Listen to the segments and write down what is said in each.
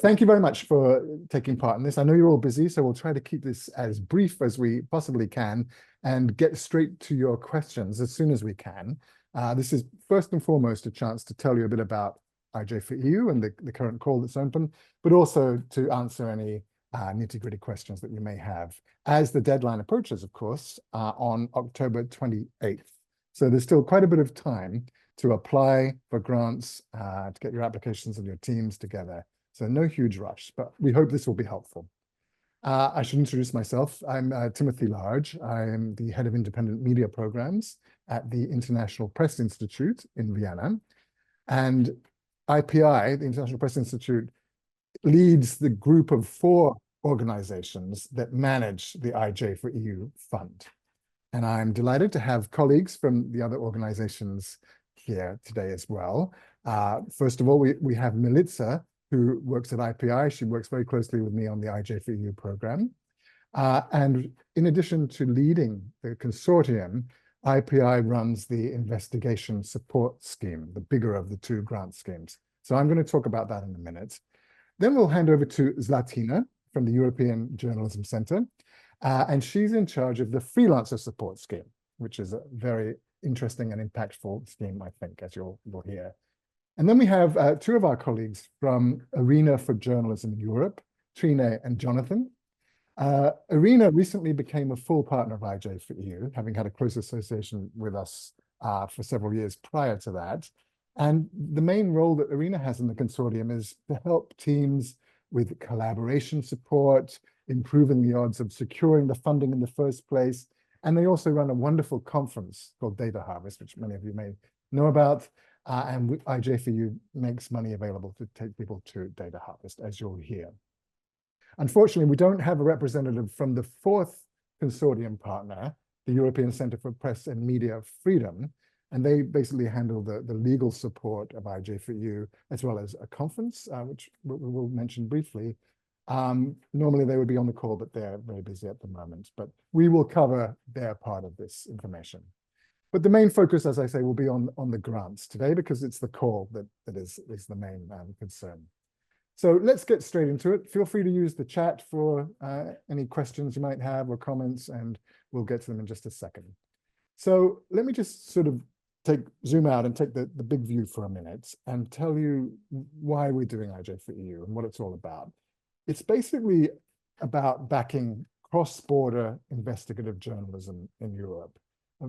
thank you very much for taking part in this. I know you're all busy, so we'll try to keep this as brief as we possibly can and get straight to your questions as soon as we can. This is first and foremost a chance to tell you a bit about IJ4EU and the current call that's open, but also to answer any nitty-gritty questions that you may have as the deadline approaches, of course, on October 28th. So there's still quite a bit of time to apply for grants, to get your applications and your teams together. So no huge rush, but we hope this will be helpful. I should introduce myself. I'm Timothy Large. I am the head of independent media programs at the International Press Institute in Vienna. And IPI, the International Press Institute, leads the group of 4 organizations that manage the IJ4EU fund. And I'm delighted to have colleagues from the other organizations here today as well. First of all, we have Milica, who works at IPI. She works very closely with me on the IJ4EU program. And in addition to leading the consortium, IPI runs the investigation support scheme, the bigger of the 2 grant schemes. So I'm going to talk about that in a minute. Then we'll hand over to Zlatina from the European Journalism Center. And she's in charge of the freelancer support scheme, which is a very interesting and impactful scheme, I think, as you'll hear. And then we have 2 of our colleagues from Arena for Journalism in Europe, Trine and Jonathan. Arena recently became a full partner of IJ4EU, having had a close association with us for several years prior to that. And the main role that Arena has in the consortium is to help teams with collaboration support, improving the odds of securing the funding in the first place. And they also run a wonderful conference called Data Harvest, which many of you may know about. And IJ4EU makes money available to take people to Data Harvest, as you'll hear. Unfortunately, we don't have a representative from the 4th consortium partner, the European Centre for Press and Media Freedom, and they basically handle the legal support of IJ4EU, as well as a conference, which we'll mention briefly. Normally they would be on the call, but they're very busy at the moment. But we will cover their part of this information. But the main focus, as I say, will be on the grants today, because it's the call that is the main concern. So let's get straight into it. Feel free to use the chat for any questions you might have or comments, and we'll get to them in just a second. So let me just sort of zoom out and take the big view for a minute and tell you why we're doing IJ4EU and what it's all about. It's basically about backing cross-border investigative journalism in Europe,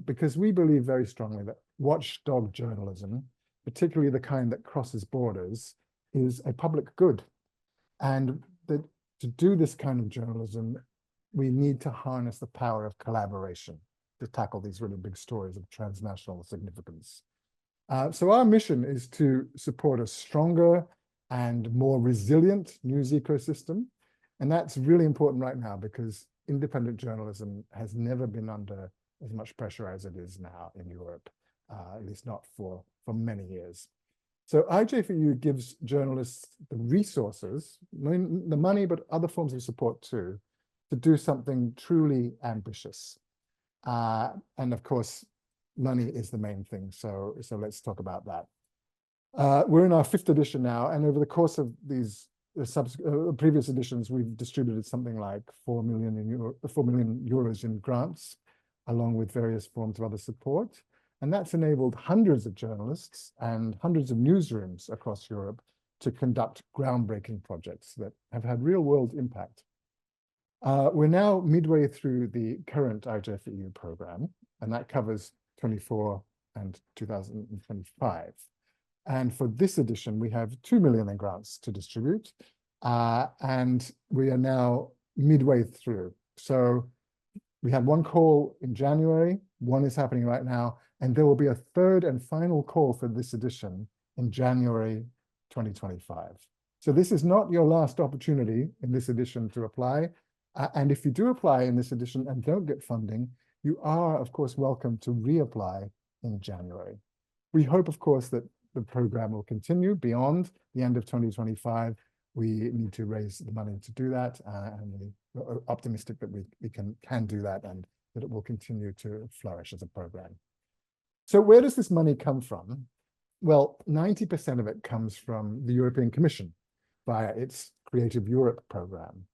because we believe very strongly that watchdog journalism, particularly the kind that crosses borders, is a public good. And that to do this kind of journalism, we need to harness the power of collaboration to tackle these really big stories of transnational significance. So our mission is to support a stronger and more resilient news ecosystem. And that's really important right now, because independent journalism has never been under as much pressure as it is now in Europe, at least not for many years. So IJ4EU gives journalists the resources, the money, but other forms of support too, to do something truly ambitious. And of course, money is the main thing. So let's talk about that. We're in our 5th edition now, and over the course of these previous editions, we've distributed something like 4 million euros in grants, along with various forms of other support. And that's enabled hundreds of journalists and hundreds of newsrooms across Europe to conduct groundbreaking projects that have had real-world impact. We're now midway through the current IJ4EU program, and that covers 24 and 2025. And for this edition, we have 2 million in grants to distribute, and we are now midway through. So we had 1 call in January, 1 is happening right now, and there will be a 3rd and final call for this edition in January 2025. So this is not your last opportunity in this edition to apply. And if you do apply in this edition and don't get funding, you are, of course, welcome to reapply in January. We hope, of course, that the program will continue beyond the end of 2025. We need to raise the money to do that, and we're optimistic that we can do that, and that it will continue to flourish as a program. So where does this money come from? Well, 90% of it comes from the European Commission, via its Creative Europe program.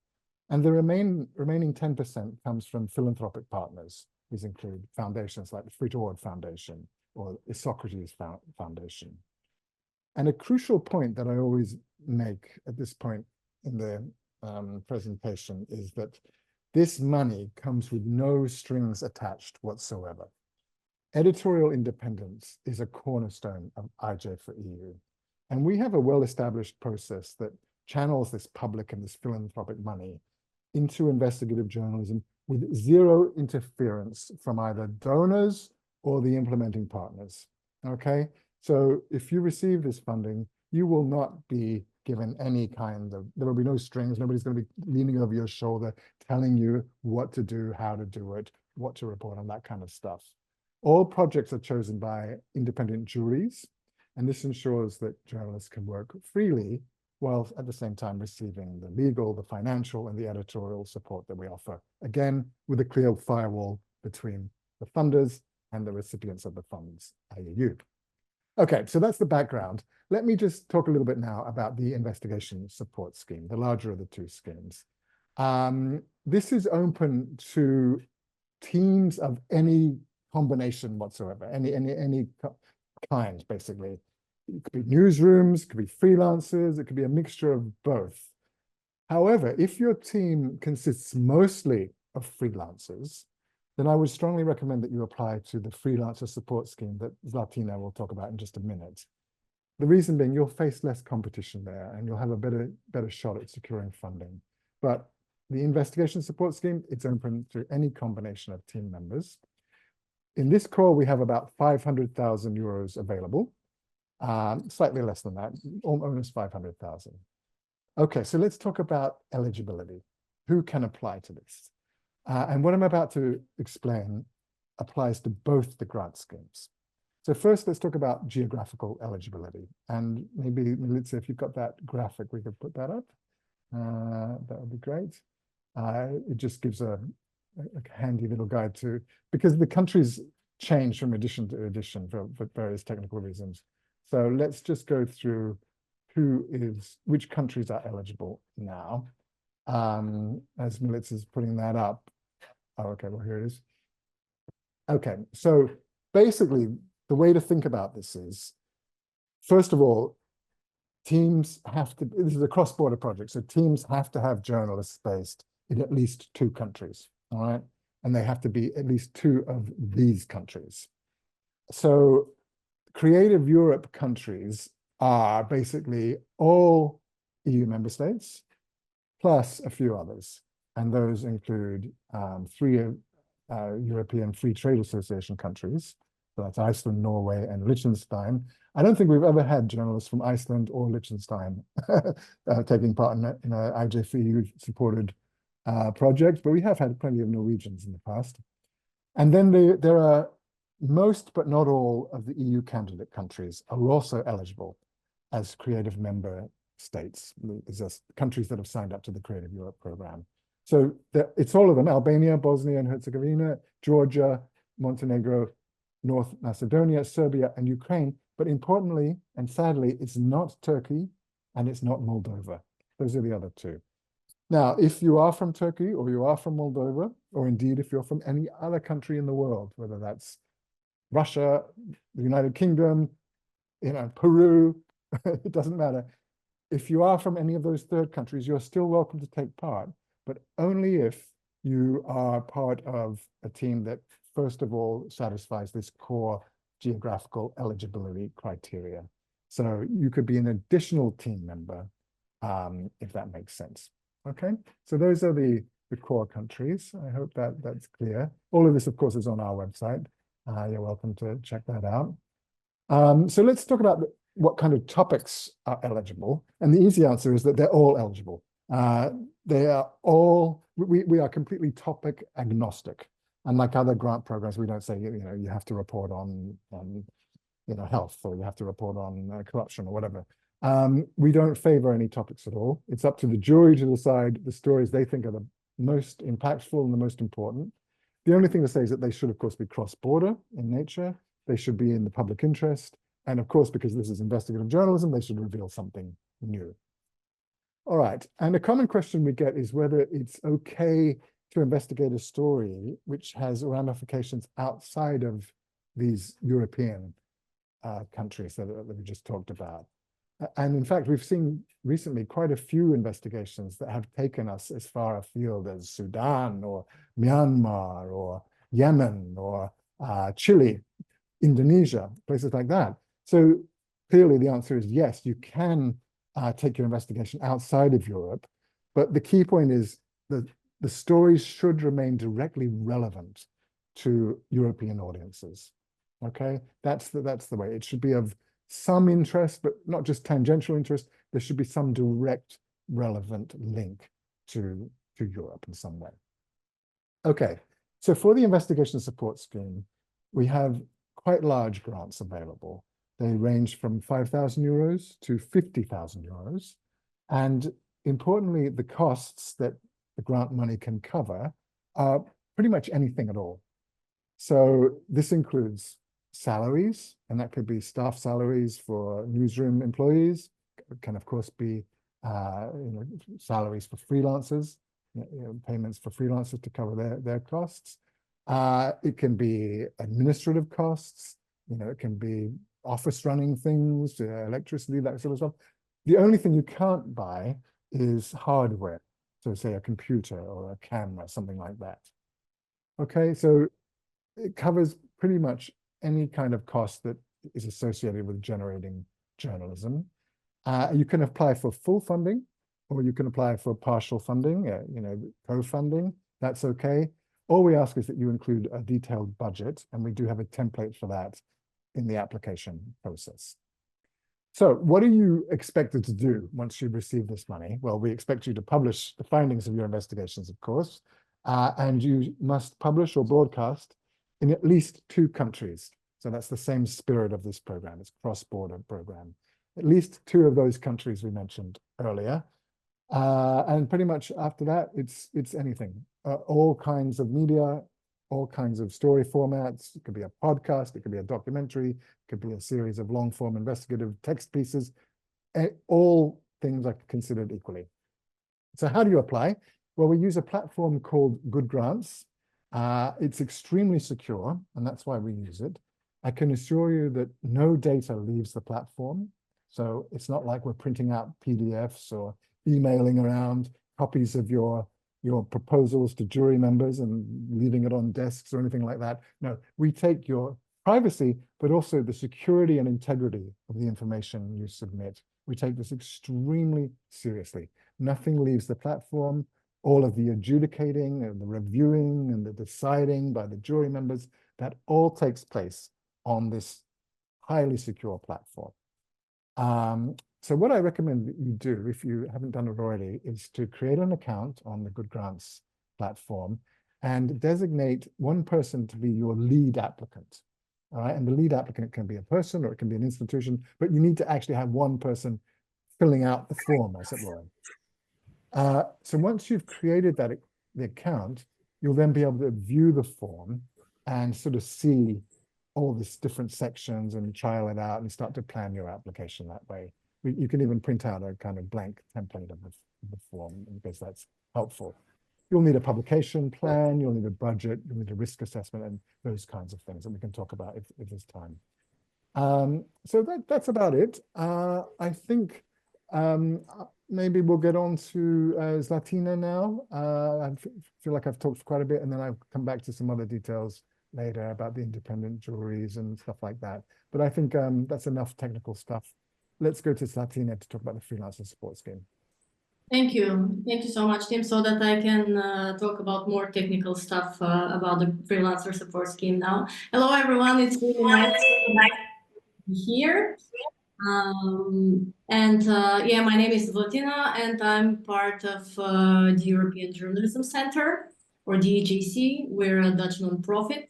And the remaining 10% comes from philanthropic partners. These include foundations like the Free to All Foundation or the Socrates Foundation. And a crucial point that I always make at this point in the presentation is that this money comes with no strings attached whatsoever. Editorial independence is a cornerstone of IJ4EU. And we have a well-established process that channels this public and this philanthropic money into investigative journalism with zero interference from either donors or the implementing partners, okay? So if you receive this funding, you will not be given any kind of, there will be no strings, nobody's going to be leaning over your shoulder, telling you what to do, how to do it, what to report on, that kind of stuff. All projects are chosen by independent juries, and this ensures that journalists can work freely while at the same time receiving the legal, the financial, and the editorial support that we offer, again, with a clear firewall between the funders and the recipients of the funds, i.e. you. Okay, so that's the background. Let me just talk a little bit now about the investigation support scheme, the larger of the two schemes. This is open to teams of any combination whatsoever, any kind, basically. It could be newsrooms, it could be freelancers, it could be a mixture of both. However, if your team consists mostly of freelancers, then I would strongly recommend that you apply to the freelancer support scheme that Zlatina will talk about in just a minute. The reason being, you'll face less competition there and you'll have a better shot at securing funding. But the investigation support scheme, it's open to any combination of team members. In this call, we have about 500,000 euros available, slightly less than that, almost 500,000. Okay, so let's talk about eligibility. Who can apply to this? And what I'm about to explain applies to both the grant schemes. So first, let's talk about geographical eligibility. And maybe, Melissa, if you've got that graphic, we could put that up. That would be great. It just gives a handy little guide to, because the countries change from edition to edition for various technical reasons. So let's just go through which countries are eligible now. As Melissa is putting that up. Oh, okay, well, here it is. Okay, so basically, the way to think about this is, first of all, teams have to, this is a cross-border project, so teams have to have journalists based in at least 2 countries, all right? And they have to be at least 2 of these countries. So Creative Europe countries are basically all EU member states, plus a few others. And those include 3 European Free Trade Association countries. So that's Iceland, Norway, and Liechtenstein. I don't think we've ever had journalists from Iceland or Liechtenstein taking part in a IJ4EU supported project, but we have had plenty of Norwegians in the past. And then there are most, but not all, of the EU candidate countries are also eligible as creative member states. There's countries that have signed up to the Creative Europe program. So it's all of them: Albania, Bosnia and Herzegovina, Georgia, Montenegro, North Macedonia, Serbia, and Ukraine. But importantly, and sadly, it's not Turkey and it's not Moldova. Those are the other 2. Now, if you are from Turkey or you are from Moldova, or indeed if you're from any other country in the world, whether that's Russia, the United Kingdom, Peru, it doesn't matter. If you are from any of those third countries, you're still welcome to take part, but only if you are part of a team that, first of all, satisfies this core geographical eligibility criteria. So you could be an additional team member, if that makes sense. Okay, so those are the core countries. I hope that's clear. All of this, of course, is on our website. You're welcome to check that out. So let's talk about what kind of topics are eligible. And the easy answer is that they're all eligible. They are all, we are completely topic agnostic. Unlike other grant programs, we don't say, you have to report on health, or you have to report on corruption or whatever. We don't favor any topics at all. It's up to the jury to decide the stories they think are the most impactful and the most important. The only thing to say is that they should, of course, be cross-border in nature. They should be in the public interest. And of course, because this is investigative journalism, they should reveal something new. All right. And a common question we get is whether it's okay to investigate a story which has ramifications outside of these European countries that we just talked about. And in fact, we've seen recently quite a few investigations that have taken us as far afield as Sudan or Myanmar or Yemen or Chile, Indonesia, places like that. So clearly the answer is yes, you can take your investigation outside of Europe, but the key point is that the stories should remain directly relevant to European audiences. Okay, that's the way. It should be of some interest, but not just tangential interest. There should be some direct relevant link to Europe in some way. Okay, so for the investigation support scheme, we have quite large grants available. They range from 5,000 euros to 50,000 euros. And importantly, the costs that the grant money can cover are pretty much anything at all. So this includes salaries, and that could be staff salaries for newsroom employees. It can, of course, be salaries for freelancers, payments for freelancers to cover their costs. It can be administrative costs. It can be office running things, electricity, that sort of stuff. The only thing you can't buy is hardware. So say a computer or a camera, something like that. Okay, so it covers pretty much any kind of cost that is associated with generating journalism. You can apply for full funding, or you can apply for partial funding, co-funding. That's okay. All we ask is that you include a detailed budget, and we do have a template for that in the application process. So what are you expected to do once you receive this money? Well, we expect you to publish the findings of your investigations, of course, and you must publish or broadcast in at least 2 countries. So that's the same spirit of this program. It's a cross-border program. At least 2 of those countries we mentioned earlier. And pretty much after that, it's anything. All kinds of media, all kinds of story formats. It could be a podcast, it could be a documentary, it could be a series of long-form investigative text pieces. All things are considered equally. So how do you apply? Well, we use a platform called Good Grants. It's extremely secure, and that's why we use it. I can assure you that no data leaves the platform. So it's not like we're printing out PDFs or emailing around copies of your proposals to jury members and leaving it on desks or anything like that. No, we take your privacy, but also the security and integrity of the information you submit. We take this extremely seriously. Nothing leaves the platform. All of the adjudicating and the reviewing and the deciding by the jury members, that all takes place on this highly secure platform. So what I recommend that you do, if you haven't done it already, is to create an account on the Good Grants platform and designate one person to be your lead applicant. All right, and the lead applicant can be a person or it can be an institution, but you need to actually have one person filling out the form, as it were. So once you've created the account, you'll then be able to view the form and sort of see all these different sections and trial it out and start to plan your application that way. You can even print out a kind of blank template of the form in case that's helpful. You'll need a publication plan, you'll need a budget, you'll need a risk assessment, and those kinds of things that we can talk about if there's time. So that's about it. I think maybe we'll get on to Zlatina now. I feel like I've talked quite a bit, and then I'll come back to some other details later about the independent juries and stuff like that. But I think that's enough technical stuff. Let's go to Zlatina to talk about the freelancer support scheme. Thank you. Thank you so much, Tim, so that I can talk about more technical stuff about the freelancer support scheme now. Hello, everyone. It's really nice to be here. Yeah, my name is Zlatina, and I'm part of the European Journalism Center, or the EJC. We're a Dutch nonprofit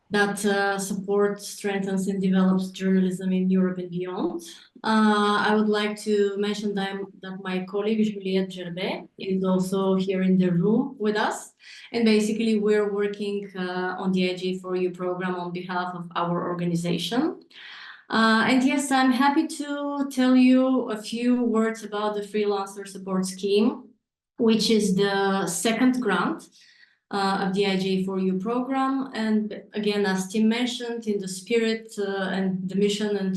that supports, strengthens, and develops journalism in Europe and beyond. I would like to mention that my colleague Juliette Gerbet is also here in the room with us. And basically, we're working on the IJ4EU program on behalf of our organization. And yes, I'm happy to tell you a few words about the freelancer support scheme, which is the second grant of the IJ4EU program. And again, as Tim mentioned, in the spirit and the mission and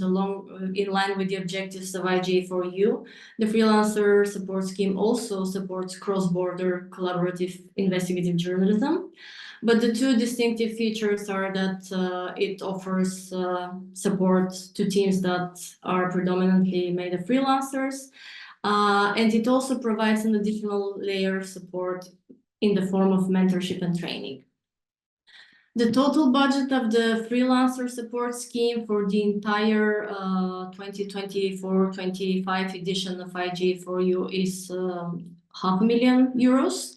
in line with the objectives of IJ4EU, the freelancer support scheme also supports cross-border collaborative investigative journalism. But the two distinctive features are that it offers support to teams that are predominantly made of freelancers, and it also provides an additional layer of support in the form of mentorship and training. The total budget of the freelancer support scheme for the entire 2024-25 edition of IJ4EU is €500,000.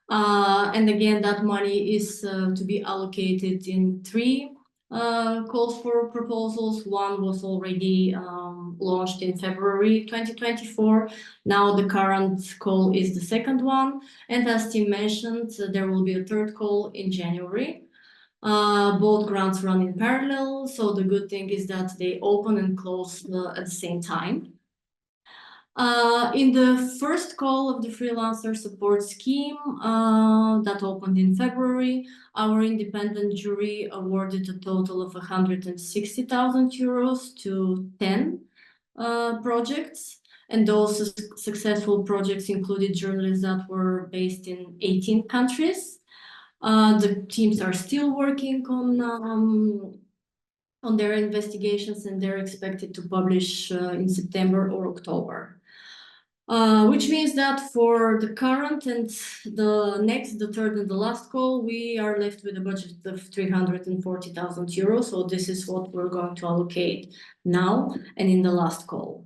And again, that money is to be allocated in three calls for proposals. One was already launched in February 2024. Now the current call is the second one. And as Tim mentioned, there will be a third call in January. Both grants run in parallel. So the good thing is that they open and close at the same time. In the first call of the freelancer support scheme that opened in February, our independent jury awarded a total of €160,000 to 10 projects. And those successful projects included journalists that were based in 18 countries. The teams are still working on their investigations, and they're expected to publish in September or October. Which means that for the current and the third and the last call, we are left with a budget of €340,000. So this is what we're going to allocate now and in the last call.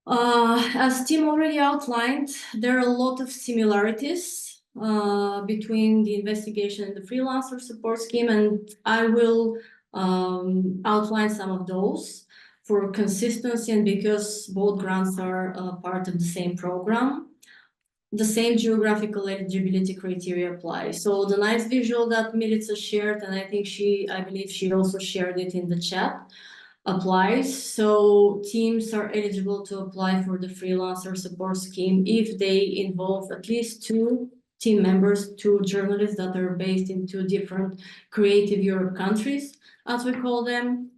As Tim already outlined, there are a lot of similarities between the investigation and the freelancer support scheme, and I will outline some of those for consistency and because both grants are part of the same program. The same geographical eligibility criteria apply. So the nice visual that Milica shared, and I believe she also shared it in the chat, applies. So teams are eligible to apply for the freelancer support scheme if they involve at least two team members, two journalists that are based in two different creative Europe countries, as we call them.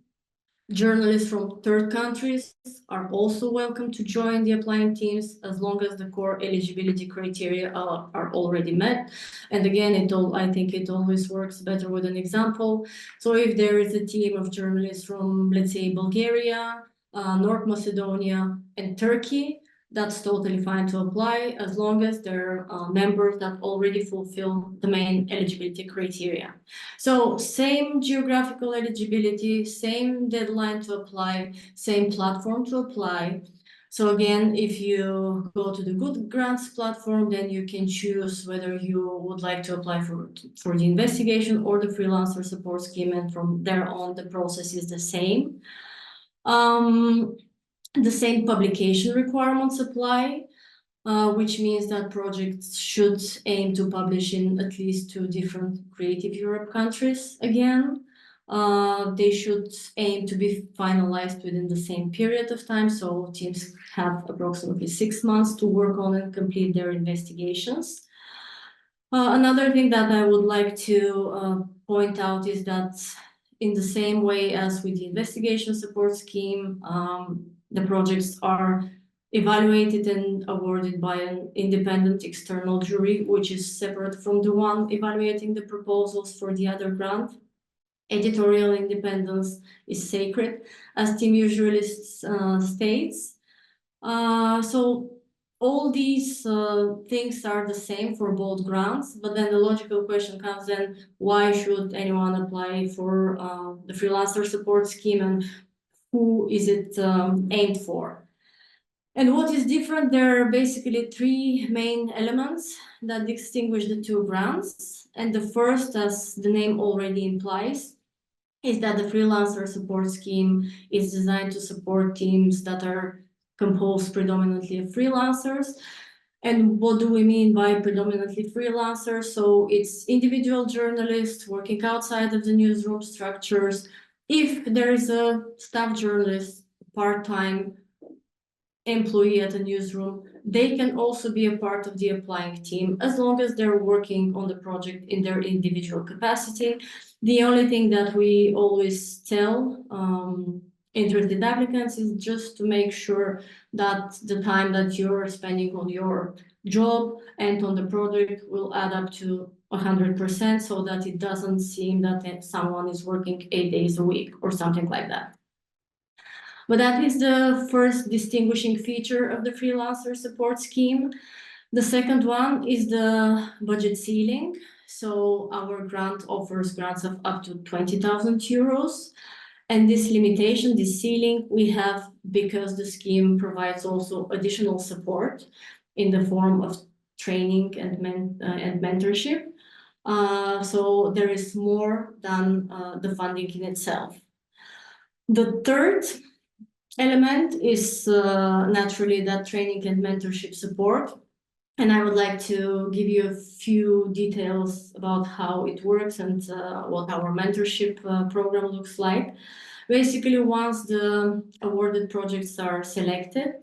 Journalists from third countries are also welcome to join the applying teams as long as the core eligibility criteria are already met. And again, I think it always works better with an example. So if there is a team of journalists from, let's say, Bulgaria, North Macedonia, and Turkey, that's totally fine to apply as long as they're members that already fulfill the main eligibility criteria. So same geographical eligibility, same deadline to apply, same platform to apply. So again, if you go to the Good Grants platform, then you can choose whether you would like to apply for the investigation or the freelancer support scheme, and from there on, the process is the same. The same publication requirements apply, which means that projects should aim to publish in at least two different Creative Europe countries again. They should aim to be finalized within the same period of time, so teams have approximately 6 months to work on and complete their investigations. Another thing that I would like to point out is that in the same way as with the investigation support scheme, the projects are evaluated and awarded by an independent external jury, which is separate from the one evaluating the proposals for the other grant. Editorial independence is sacred, as Tim usually states. So all these things are the same for both grants, but then the logical question comes then, why should anyone apply for the freelancer support scheme, and who is it aimed for? And what is different, there are basically three main elements that distinguish the two grants. And the first, as the name already implies, is that the freelancer support scheme is designed to support teams that are composed predominantly of freelancers. And what do we mean by predominantly freelancers? So it's individual journalists working outside of the newsroom structures If there is a staff journalist, part-time employee at a newsroom, they can also be a part of the applying team as long as they're working on the project in their individual capacity. The only thing that we always tell interested applicants is just to make sure that the time that you're spending on your job and on the project will add up to 100%, so that it doesn't seem that someone is working 8 days a week or something like that. But that is the first distinguishing feature of the freelancer support scheme. The second one is the budget ceiling. So our grant offers grants of up to 20,000 euros. And this limitation, this ceiling, we have because the scheme provides also additional support in the form of training and mentorship. So there is more than the funding in itself. The third element is naturally that training and mentorship support. And I would like to give you a few details about how it works and what our mentorship program looks like. Basically, once the awarded projects are selected,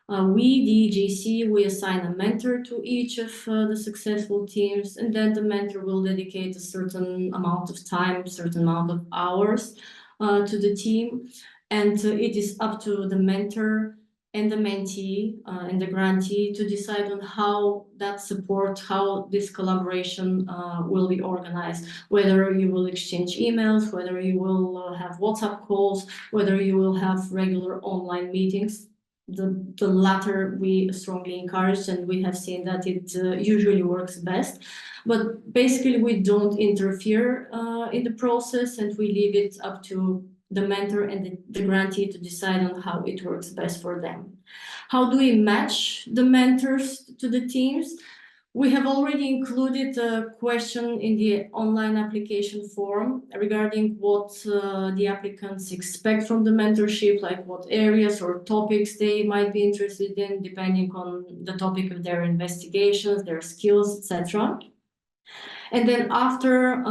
we, the EJC, we assign a mentor to each of the successful teams, and then the mentor will dedicate a certain amount of time, certain amount of hours to the team. And it is up to the mentor and the mentee and the grantee to decide on how that support, how this collaboration will be organized, whether you will exchange emails, whether you will have WhatsApp calls, whether you will have regular online meetings. The latter we strongly encourage, and we have seen that it usually works best. But basically, we don't interfere in the process, and we leave it up to the mentor and the grantee to decide on how it works best for them. How do we match the mentors to the teams? We have already included a question in the online application form regarding what the applicants expect from the mentorship, like what areas or topics they might be interested in, depending on the topic of their investigations, their skills, etc. And then after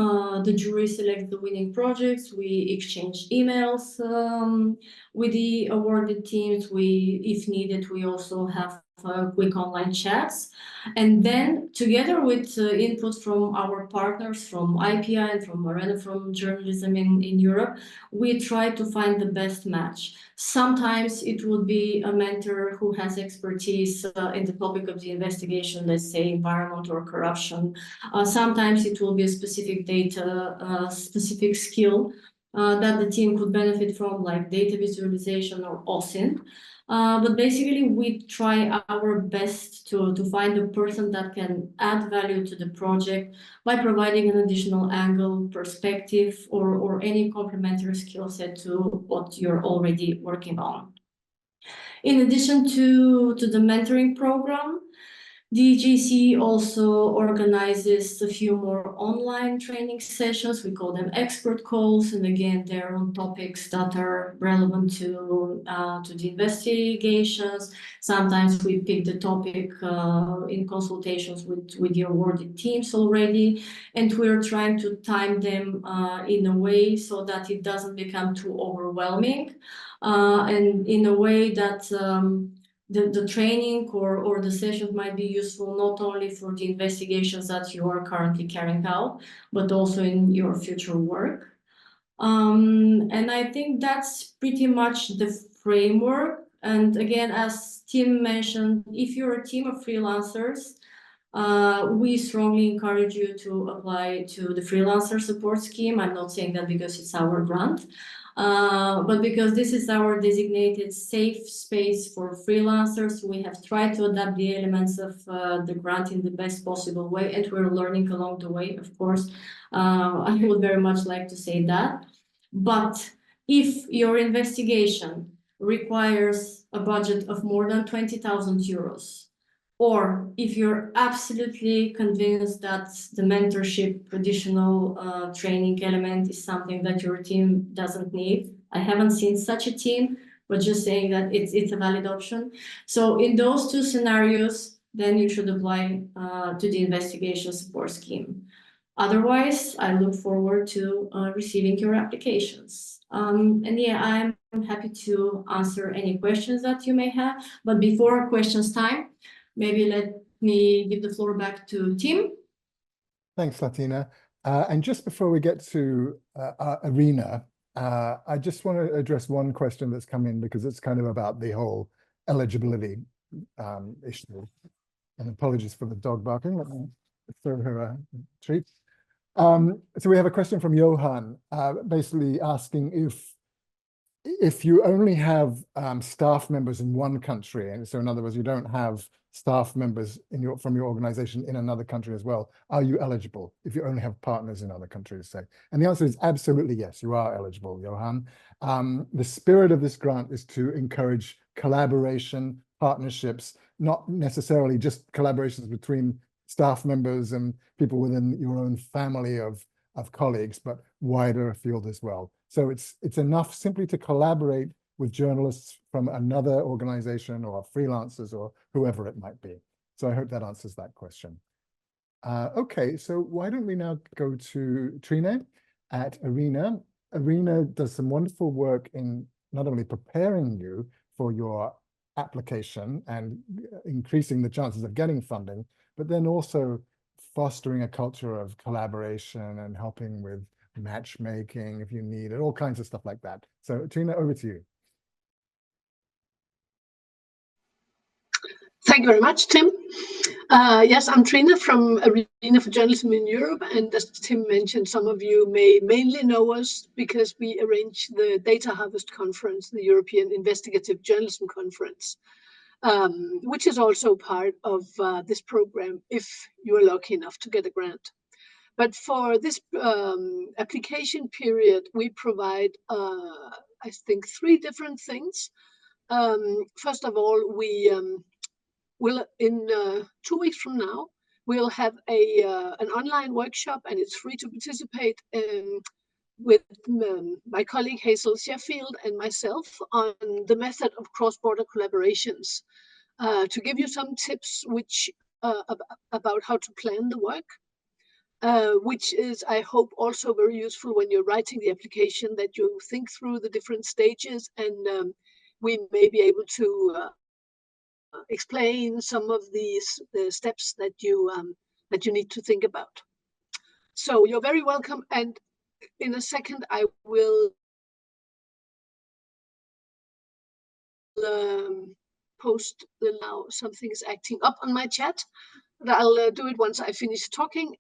the jury selects the winning projects, we exchange emails with the awarded teams. If needed, we also have quick online chats. And then together with input from our partners from IPI and from Arena, from journalism in Europe, we try to find the best match. Sometimes it would be a mentor who has expertise in the topic of the investigation, let's say environment or corruption. Sometimes it will be a specific data, specific skill that the team could benefit from, like data visualization or OSINT. But basically, we try our best to find a person that can add value to the project by providing an additional angle, perspective, or any complementary skill set to what you're already working on. In addition to the mentoring program, DGC also organizes a few more online training sessions. We call them expert calls, and again, they're on topics that are relevant to the investigations. Sometimes we pick the topic in consultations with the awarded teams already, and we're trying to time them in a way so that it doesn't become too overwhelming, and in a way that the training or the sessions might be useful not only for the investigations that you are currently carrying out, but also in your future work. And I think that's pretty much the framework. And again, as Tim mentioned, if you're a team of freelancers, we strongly encourage you to apply to the freelancer support scheme. I'm not saying that because it's our grant, but because this is our designated safe space for freelancers. We have tried to adapt the elements of the grant in the best possible way, and we're learning along the way, of course. I would very much like to say that. But if your investigation requires a budget of more than 20,000 euros, or if you're absolutely convinced that the mentorship additional training element is something that your team doesn't need, I haven't seen such a team, but just saying that it's a valid option. So in those two scenarios, then you should apply to the investigation support scheme. Otherwise, I look forward to receiving your applications. And yeah, I'm happy to answer any questions that you may have. But before questions time, maybe let me give the floor back to Tim. Thanks, Latina. And just before we get to Arena, I just want to address one question that's come in because it's kind of about the whole eligibility issue. And apologies for the dog barking. Let me throw her a treat. So we have a question from Johan, basically asking if you only have staff members in one country, and so in other words, you don't have staff members from your organization in another country as well, are you eligible if you only have partners in other countries, say? And the answer is absolutely yes, you are eligible, Johan. The spirit of this grant is to encourage collaboration, partnerships, not necessarily just collaborations between staff members and people within your own family of colleagues, but wider afield as well. So it's enough simply to collaborate with journalists from another organization or freelancers or whoever it might be. So I hope that answers that question. Okay, so why don't we now go to Trine at Arena. Arena does some wonderful work in not only preparing you for your application and increasing the chances of getting funding, but then also fostering a culture of collaboration and helping with matchmaking if you need it, all kinds of stuff like that. So Trina, over to you. Thank you very much, Tim. Yes, I'm Trina from Arena for Journalism in Europe, and as Tim mentioned, some of you may mainly know us because we arrange the Data Harvest Conference, the European Investigative Journalism Conference, which is also part of this program if you are lucky enough to get a grant. But for this application period, we provide, I think, 3 different things. First of all, we will, in 2 weeks from now, we'll have an online workshop, and it's free to participate with my colleague Hazel Sheffield and myself on the method of cross-border collaborations to give you some tips about how to plan the work. Which is, I hope, also very useful when you're writing the application, that you think through the different stages, and we may be able to explain some of these steps that you need to think about. So you're very welcome, and in a second I will post now. Something is acting up on my chat. But I'll do it once I finish talking.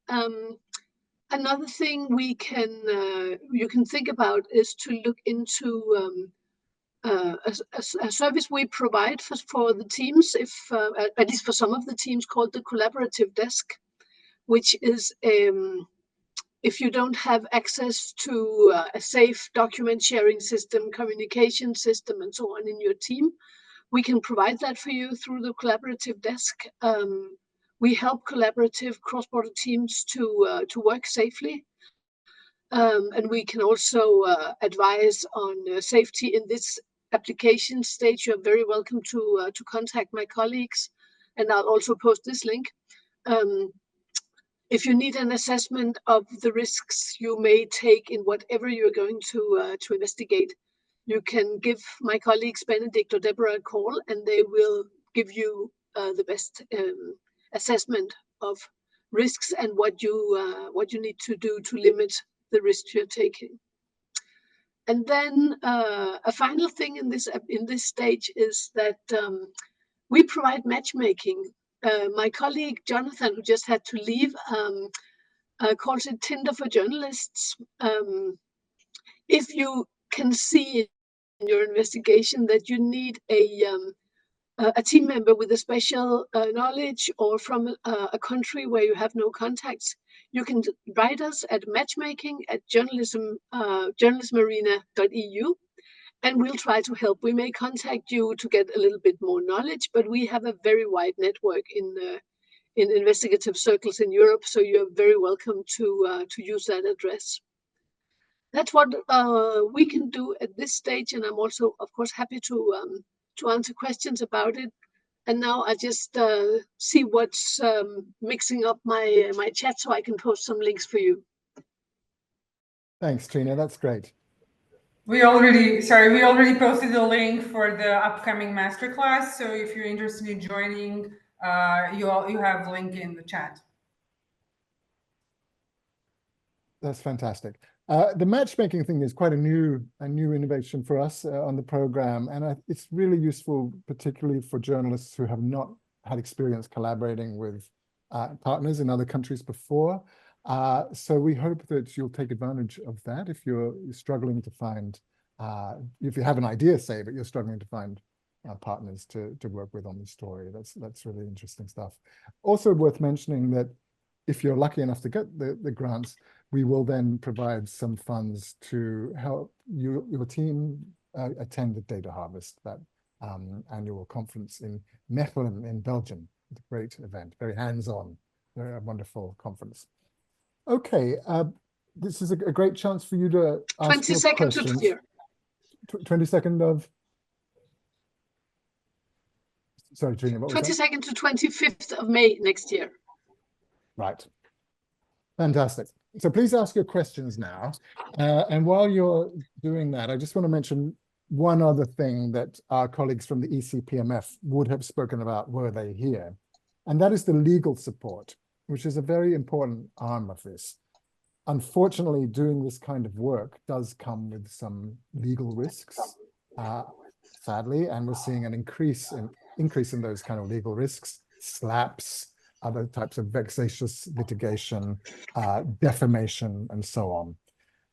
Another thing you can think about is to look into a service we provide for the teams, at least for some of the teams, called the Collaborative Desk, which is if you don't have access to a safe document sharing system, communication system, and so on in your team, we can provide that for you through the Collaborative Desk. We help collaborative cross-border teams to work safely. And we can also advise on safety in this application stage. You're very welcome to contact my colleagues, and I'll also post this link. If you need an assessment of the risks you may take in whatever you're going to investigate, you can give my colleagues Benedict or Deborah a call, and they will give you the best assessment of risks and what you need to do to limit the risks you're taking. And then a final thing in this stage is that we provide matchmaking. My colleague Jonathan, who just had to leave, calls it Tinder for journalists. If you can see in your investigation that you need a team member with a special knowledge, or from a country where you have no contacts, you can write us at journalismarena.eu, and we'll try to help. We may contact you to get a little bit more knowledge, but we have a very wide network in investigative circles in Europe, so you're very welcome to use that address. That's what we can do at this stage, and I'm also, of course, happy to answer questions about it. And now I just see what's mixing up my chat, so I can post some links for you. Thanks, Trina. That's great. We already posted the link for the upcoming masterclass. So if you're interested in joining, you have the link in the chat. That's fantastic. The matchmaking thing is quite a new innovation for us on the program, and it's really useful, particularly for journalists who have not had experience collaborating with partners in other countries before. So we hope that you'll take advantage of that if you're struggling to find, if you have an idea, say, but you're struggling to find partners to work with on the story. That's really interesting stuff. Also worth mentioning that if you're lucky enough to get the grants, we will then provide some funds to help your team attend the Data Harvest, that annual conference in Mechelen in Belgium. It's a great event, very hands-on, very wonderful conference. Okay, this is a great chance for you to ask 22nd questions. to year. 22nd of? Sorry, Trina, what was that? 22nd to 25th of May next year. Right. Fantastic. So please ask your questions now. And while you're doing that, I just want to mention one other thing that our colleagues from the ECPMF would have spoken about were they here. And that is the legal support, which is a very important arm of this. Unfortunately, doing this kind of work does come with some legal risks, sadly, and we're seeing an increase in those kind of legal risks, slaps, other types of vexatious litigation, defamation, and so on.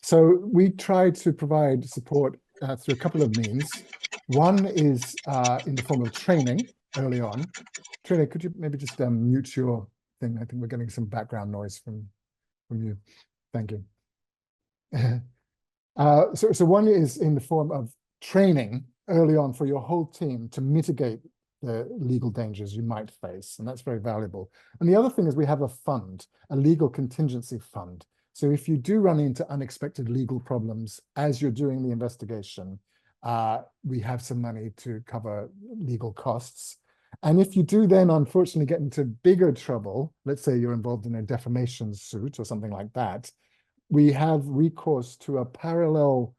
So we try to provide support through a couple of means. One is in the form of training early on. Trina, could you maybe just mute your thing? I think we're getting some background noise from you. Thank you. So one is in the form of training early on for your whole team to mitigate the legal dangers you might face, and that's very valuable. And the other thing is we have a fund, a legal contingency fund. So if you do run into unexpected legal problems as you're doing the investigation, we have some money to cover legal costs. And if you do then unfortunately get into bigger trouble, let's say you're involved in a defamation suit or something like that, we have recourse to a parallel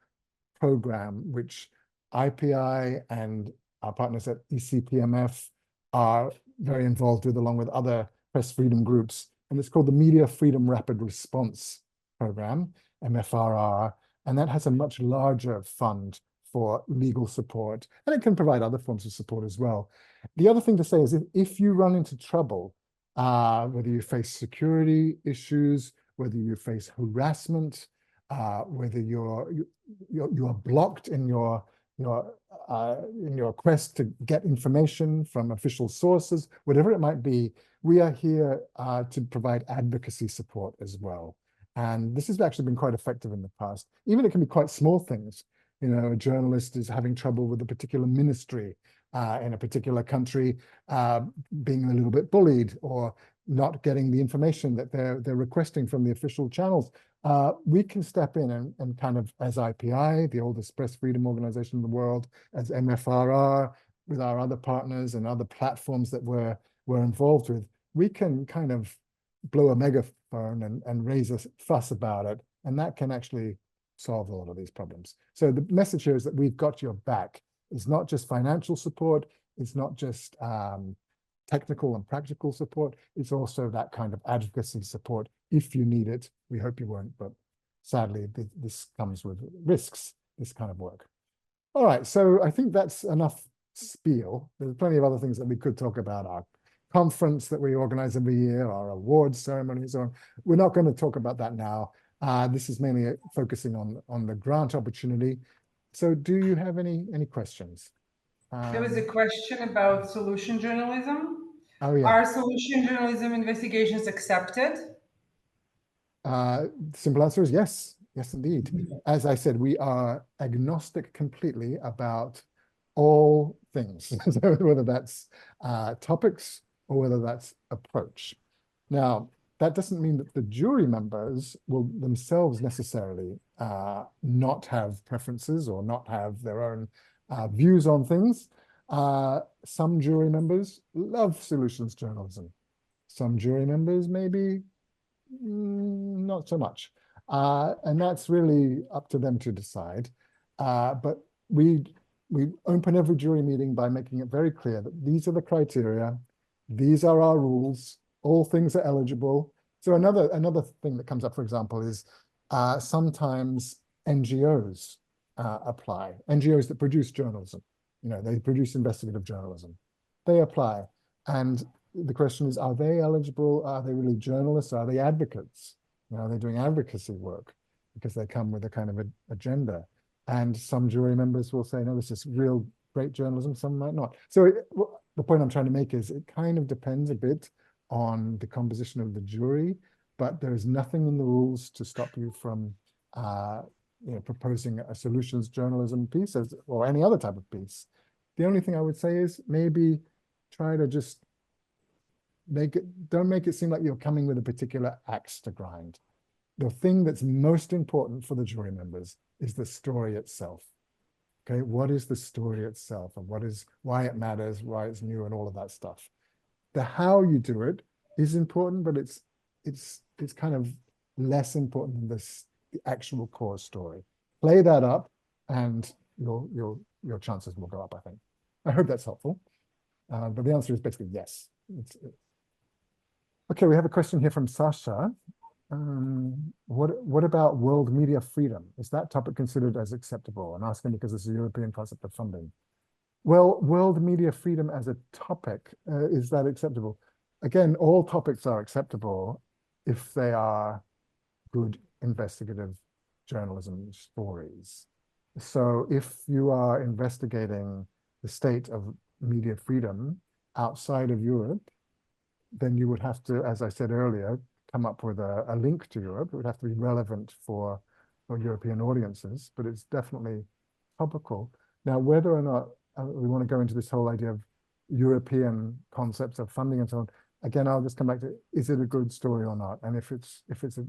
program which IPI and our partners at ECPMF are very involved with, along with other press freedom groups. And it's called the Media Freedom Rapid Response Program, MFRR. And that has a much larger fund for legal support. And it can provide other forms of support as well. The other thing to say is if you run into trouble, whether you face security issues, whether you face harassment, whether you're blocked in your quest to get information from official sources, whatever it might be, we are here to provide advocacy support as well. And this has actually been quite effective in the past. Even it can be quite small things. You know, a journalist is having trouble with a particular ministry in a particular country, being a little bit bullied or not getting the information that they're requesting from the official channels. We can step in and kind of, as IPI, the oldest press freedom organization in the world, as MFRR, with our other partners and other platforms that we're involved with, we can kind of blow a megaphone and raise a fuss about it. And that can actually solve a lot of these problems. So the message here is that we've got your back. It's not just financial support. It's not just technical and practical support. It's also that kind of advocacy support if you need it. We hope you won't, but sadly, this comes with risks, this kind of work. All right, so I think that's enough spiel. There's plenty of other things that we could talk about. Our conference that we organize every year, our awards ceremonies. We're not going to talk about that now. This is mainly focusing on the grant opportunity. So do you have any questions? There was a question about solution journalism. Oh, yeah. Are solution journalism investigations accepted? Simple answer is yes. Yes, indeed. As I said, we are agnostic completely about all things, whether that's topics or whether that's approach. Now, that doesn't mean that the jury members will themselves necessarily not have preferences or not have their own views on things. Some jury members love solutions journalism. Some jury members maybe not so much. And that's really up to them to decide. But we open every jury meeting by making it very clear that these are the criteria, these are our rules, all things are eligible. So another thing that comes up, for example, is sometimes NGOs apply. NGOs that produce journalism, they produce investigative journalism. They apply. And the question is, are they eligible? Are they really journalists? Are they advocates? Are they doing advocacy work? Because they come with a kind of agenda. And some jury members will say, no, this is real great journalism. Some might not. So the point I'm trying to make is it kind of depends a bit on the composition of the jury, but there is nothing in the rules to stop you from proposing a solutions journalism piece or any other type of piece. The only thing I would say is maybe try to just don't make it seem like you're coming with a particular axe to grind. The thing that's most important for the jury members is the story itself. Okay, what is the story itself, and why it matters, why it's new, and all of that stuff. The how you do it is important, but it's kind of less important than the actual core story. Play that up, and your chances will go up, I think. I hope that's helpful. But the answer is basically yes. Okay, we have a question here from Sasha. What about world media freedom? Is that topic considered as acceptable? I'm asking because it's a European concept of funding. Well, world media freedom as a topic, is that acceptable? Again, all topics are acceptable if they are good investigative journalism stories. So if you are investigating the state of media freedom outside of Europe, then you would have to, as I said earlier, come up with a link to Europe. It would have to be relevant for European audiences, but it's definitely topical. Now, whether or not we want to go into this whole idea of European concepts of funding and so on, again, I'll just come back to, is it a good story or not? And if it's a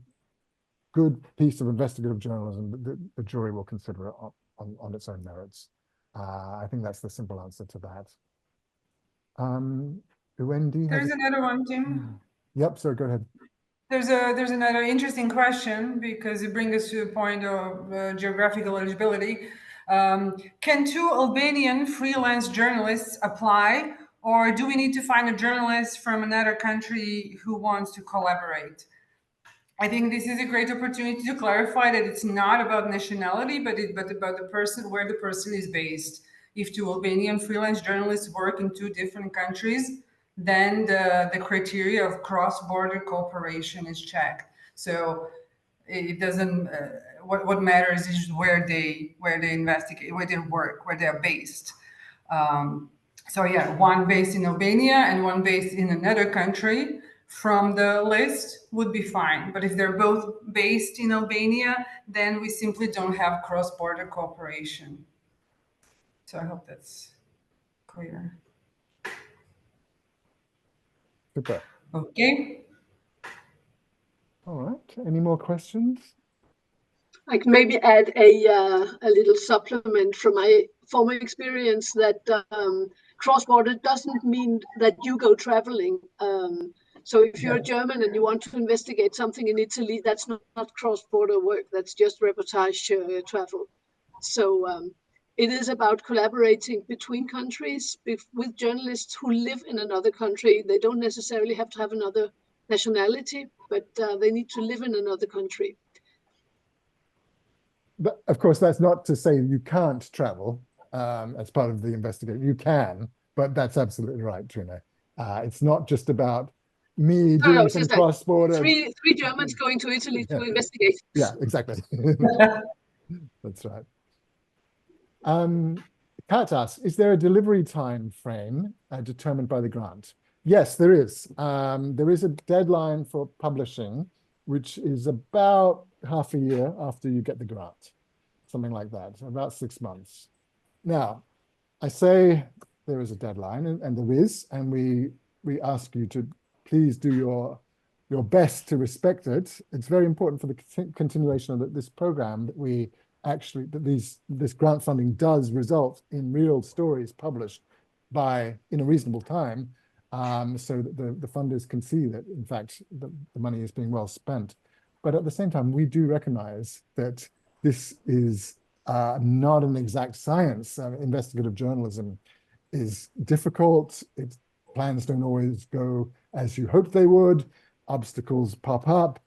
good piece of investigative journalism, the jury will consider it on its own merits. I think that's the simple answer to that. Wendy? There's another one, Tim. Yep, so go ahead. There's another interesting question because it brings us to the point of geographical eligibility. Can two Albanian freelance journalists apply, or do we need to find a journalist from another country who wants to collaborate? I think this is a great opportunity to clarify that it's not about nationality, but about the person, where the person is based. If two Albanian freelance journalists work in two different countries, then the criteria of cross-border cooperation is checked. So it doesn't. What matters is where they investigate, where they work, where they are based. So yeah, one based in Albania and one based in another country from the list would be fine. But if they're both based in Albania, then we simply don't have cross-border cooperation. So I hope that's clear. Super. Okay. All right. Any more questions? I can maybe add a little supplement from my former experience that cross-border doesn't mean that you go traveling. So if you're German and you want to investigate something in Italy, that's not cross-border work. That's just reportage travel. So it is about collaborating between countries with journalists who live in another country. They don't necessarily have to have another nationality, but they need to live in another country. But of course, that's not to say you can't travel as part of the investigation. You can, but that's absolutely right, Trina. It's not just about me doing some cross-border. Three Germans going to Italy to investigate. Yeah, exactly. That's right. Kat asks, is there a delivery time frame determined by the grant? Yes, there is. There is a deadline for publishing, which is about half a year after you get the grant, something like that, about 6 months. Now, I say there is a deadline, and there is, and we ask you to please do your best to respect it. It's very important for the continuation of this program that this grant funding does result in real stories published in a reasonable time, so that the funders can see that, in fact, the money is being well spent. But at the same time, we do recognize that this is not an exact science. Investigative journalism is difficult. Plans don't always go as you hoped they would. Obstacles pop up.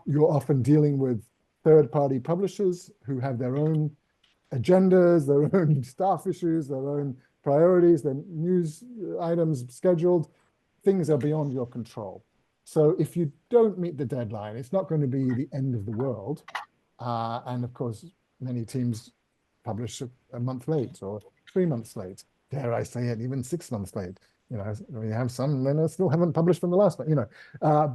You're often dealing with third-party publishers who have their own agendas, their own staff issues, their own priorities, their news items scheduled. Things are beyond your control. So if you don't meet the deadline, it's not going to be the end of the world. And of course, many teams publish a month late or 3 months late. Dare I say it, even 6 months late. You know, we have some that still haven't published from the last one, you know.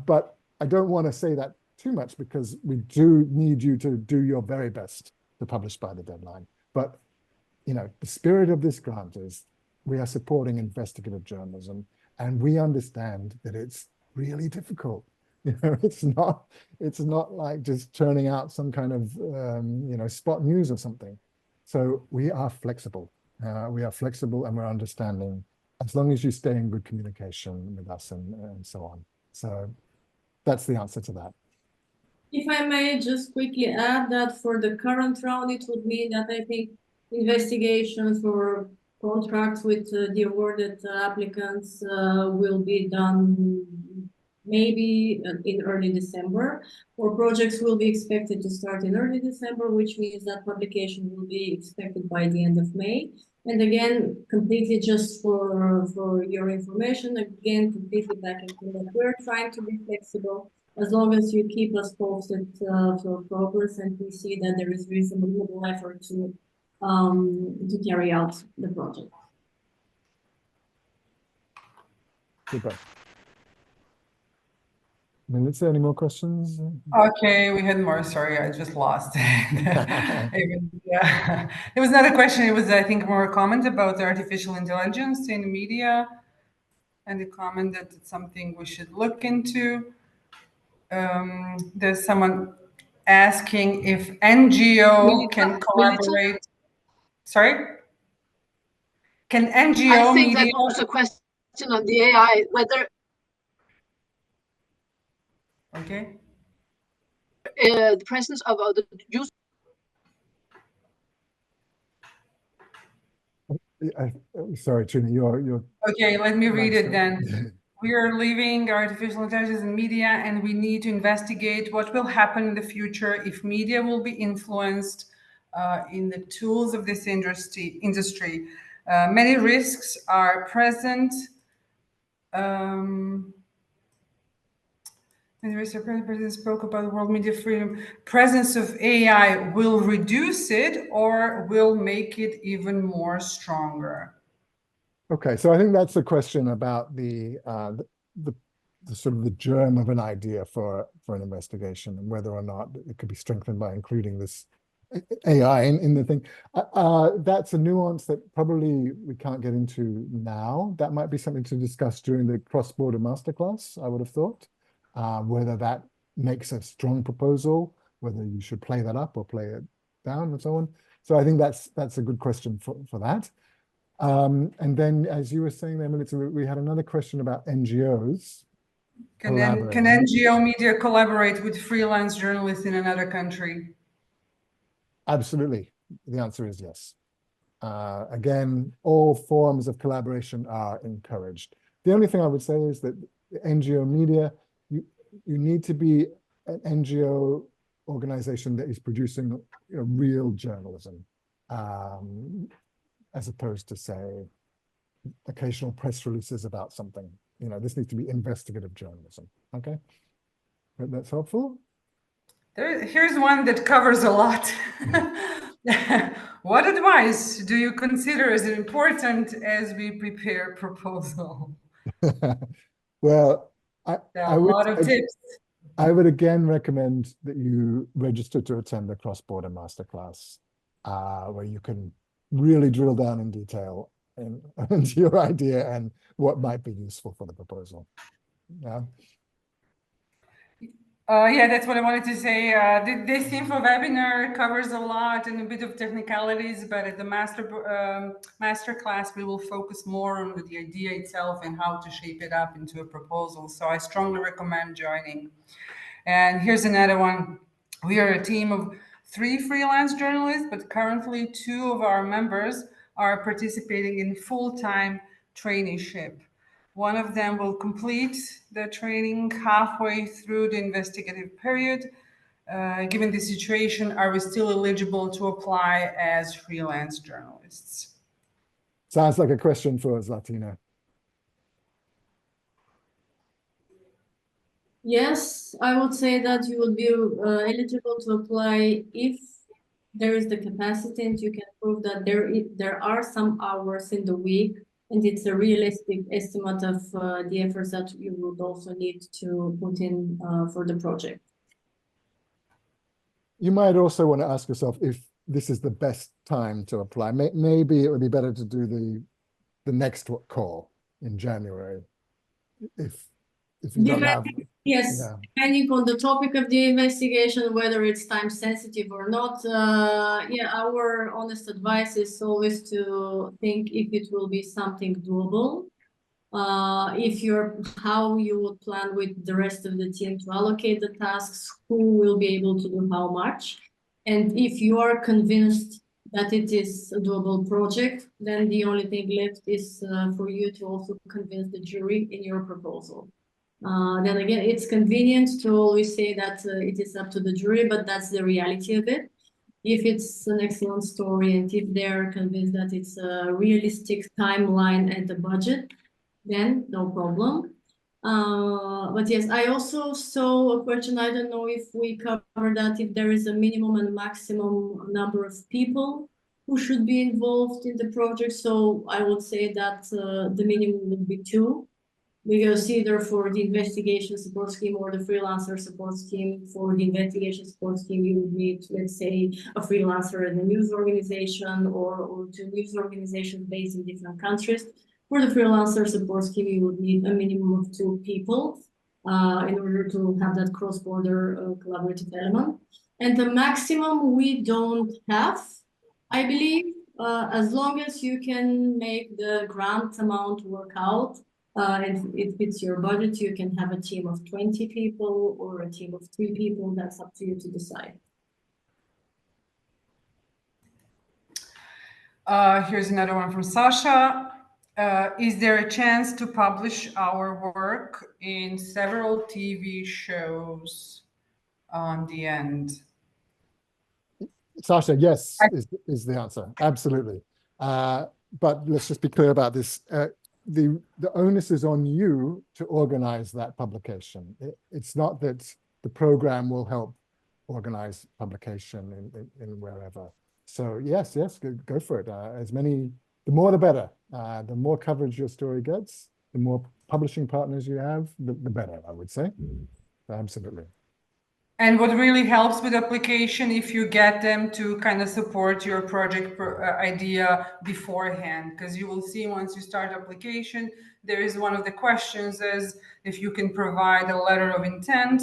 But I don't want to say that too much, because we do need you to do your very best to publish by the deadline. But, you know, the spirit of this grant is we are supporting investigative journalism, and we understand that it's really difficult. You know, it's not like just churning out some kind of, you know, spot news or something. So we are flexible. We are flexible and we're understanding, as long as you stay in good communication with us and so on. So that's the answer to that. If I may just quickly add that for the current round, it would mean that I think investigations for contracts with the awarded applicants will be done maybe in early December, or projects will be expected to start in early December, which means that publication will be expected by the end of May. And again, completely just for your information, again, completely back into that we're trying to be flexible as long as you keep us posted for progress and we see that there is reasonable effort to carry out the project. Super. Melissa, any more questions? Okay, we had more. Sorry, I just lost it. Yeah. It was not a question. It was, I think, more a comment about artificial intelligence in media, and a comment that it's something we should look into. There's someone asking if NGO can collaborate. Sorry? Can NGO I think media... that was a question on the AI, whether Okay. The presence of other users. Sorry, Trina, you're... Okay, let me read it then. We are leaving artificial intelligence in media, and we need to investigate what will happen in the future if media will be influenced in the tools of this industry. Many risks are present. And the President spoke about world media freedom. Presence of AI will reduce it or will make it even more stronger? Okay, so I think that's a question about the sort of the germ of an idea for an investigation, and whether or not it could be strengthened by including this AI in the thing. That's a nuance that probably we can't get into now. That might be something to discuss during the cross-border masterclass, I would have thought. Whether that makes a strong proposal, whether you should play that up or play it down and so on. So I think that's a good question for that. And then, as you were saying there, Melissa, we had another question about NGOs. Can NGO media collaborate with freelance journalists in another country? Absolutely. The answer is yes. Again, all forms of collaboration are encouraged. The only thing I would say is that NGO media, you need to be an NGO organization that is producing real journalism, as opposed to, say, occasional press releases about something. This needs to be investigative journalism. Okay, but that's helpful. Here's one that covers a lot. What advice do you consider as important as we prepare proposal? Well, a lot of tips. I would again recommend that you register to attend the cross-border masterclass, where you can really drill down in detail into your idea and what might be useful for the proposal. Yeah. Yeah, that's what I wanted to say. This info webinar covers a lot and a bit of technicalities, but at the master class, we will focus more on the idea itself and how to shape it up into a proposal. So I strongly recommend joining. And here's another one. We are a team of 3 freelance journalists, but currently 2 of our members are participating in full-time traineeship. One of them will complete the training halfway through the investigative period. Given the situation, are we still eligible to apply as freelance journalists? Sounds like a question for Zlatina. Yes, I would say that you would be eligible to apply if there is the capacity and you can prove that there are some hours in the week, and it's a realistic estimate of the efforts that you would also need to put in for the project. You might also want to ask yourself if this is the best time to apply. Maybe it would be better to do the next call in January if you don't have. Yes, Yeah. depending on the topic of the investigation, whether it's time sensitive or not. Yeah, our honest advice is always to think if it will be something doable. How you would plan with the rest of the team to allocate the tasks, who will be able to do how much. And if you are convinced that it is a doable project, then the only thing left is for you to also convince the jury in your proposal. Then again, it's convenient to always say that it is up to the jury, but that's the reality of it. If it's an excellent story and if they're convinced that it's a realistic timeline and the budget, then no problem. But yes, I also saw a question, I don't know if we covered that, if there is a minimum and maximum number of people who should be involved in the project. So I would say that the minimum would be 2. Because either for the investigation support scheme or the freelancer support scheme, for the investigation support scheme, you would need, let's say, a freelancer in a news organization or 2 news organizations based in different countries. For the freelancer support scheme, you would need a minimum of 2 people in order to have that cross-border collaborative element. And the maximum we don't have, I believe, as long as you can make the grant amount work out, and it fits your budget, you can have a team of 20 people or a team of 3 people. That's up to you to decide. Here's another one from Sasha. Is there a chance to publish our work in several TV shows on the end? Sasha, yes, is the answer. Absolutely. But let's just be clear about this. The onus is on you to organize that publication. It's not that the program will help organize publication in wherever. So yes, go for it. The more the better. The more coverage your story gets, the more publishing partners you have, the better, I would say. Absolutely. And what really helps with application, if you get them to kind of support your project idea beforehand, because you will see once you start application, there is one of the questions is if you can provide a letter of intent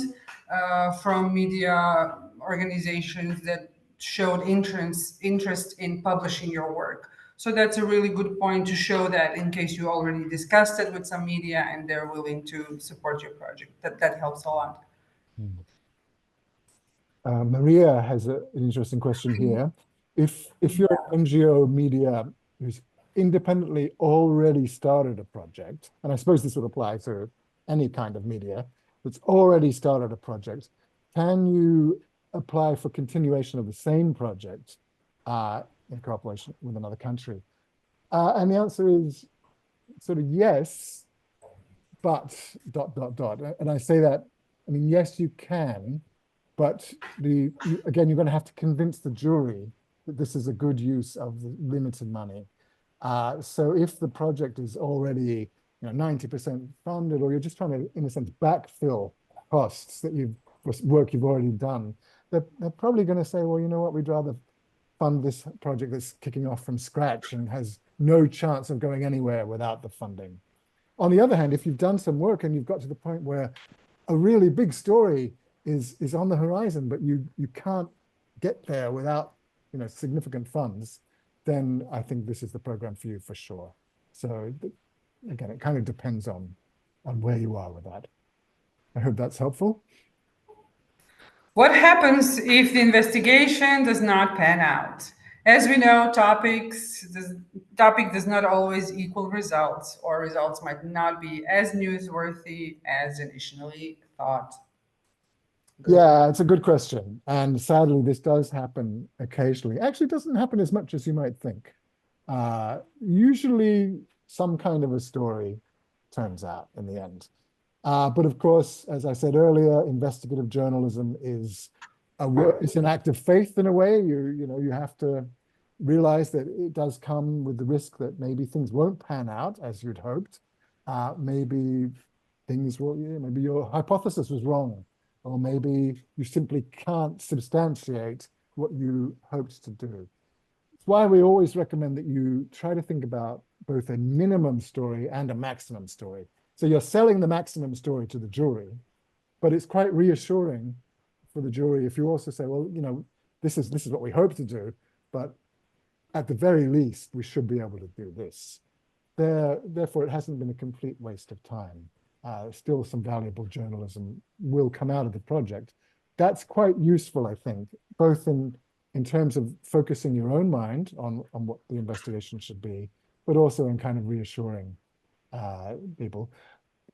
from media organizations that showed interest in publishing your work. So that's a really good point to show that in case you already discussed it with some media and they're willing to support your project. That helps a lot. Maria has an interesting question here. If you're an NGO media who's independently already started a project, and I suppose this would apply to any kind of media that's already started a project, can you apply for continuation of the same project in cooperation with another country? And the answer is sort of yes, but ... And I say that, I mean, yes, you can, but again, you're going to have to convince the jury that this is a good use of the limited money. So if the project is already 90% funded, or you're just trying to, in a sense, backfill costs that work you've already done, they're probably going to say, well, you know what, we'd rather fund this project that's kicking off from scratch and has no chance of going anywhere without the funding. On the other hand, if you've done some work and you've got to the point where a really big story is on the horizon, but you can't get there without significant funds, then I think this is the program for you for sure. So again, it kind of depends on where you are with that. I hope that's helpful. What happens if the investigation does not pan out? As we know, topic does not always equal results, or results might not be as newsworthy as initially thought. Yeah, it's a good question. And sadly, this does happen occasionally. Actually, it doesn't happen as much as you might think. Usually some kind of a story turns out in the end. But of course, as I said earlier, investigative journalism is it's an act of faith in a way. You have to realize that it does come with the risk that maybe things won't pan out as you'd hoped. Maybe things will, maybe your hypothesis was wrong, or maybe you simply can't substantiate what you hoped to do. It's why we always recommend that you try to think about both a minimum story and a maximum story. So you're selling the maximum story to the jury, but it's quite reassuring for the jury if you also say, well, this is what we hope to do, but at the very least, we should be able to do this. Therefore, it hasn't been a complete waste of time. Still some valuable journalism will come out of the project. That's quite useful, I think, both in terms of focusing your own mind on what the investigation should be, but also in kind of reassuring people.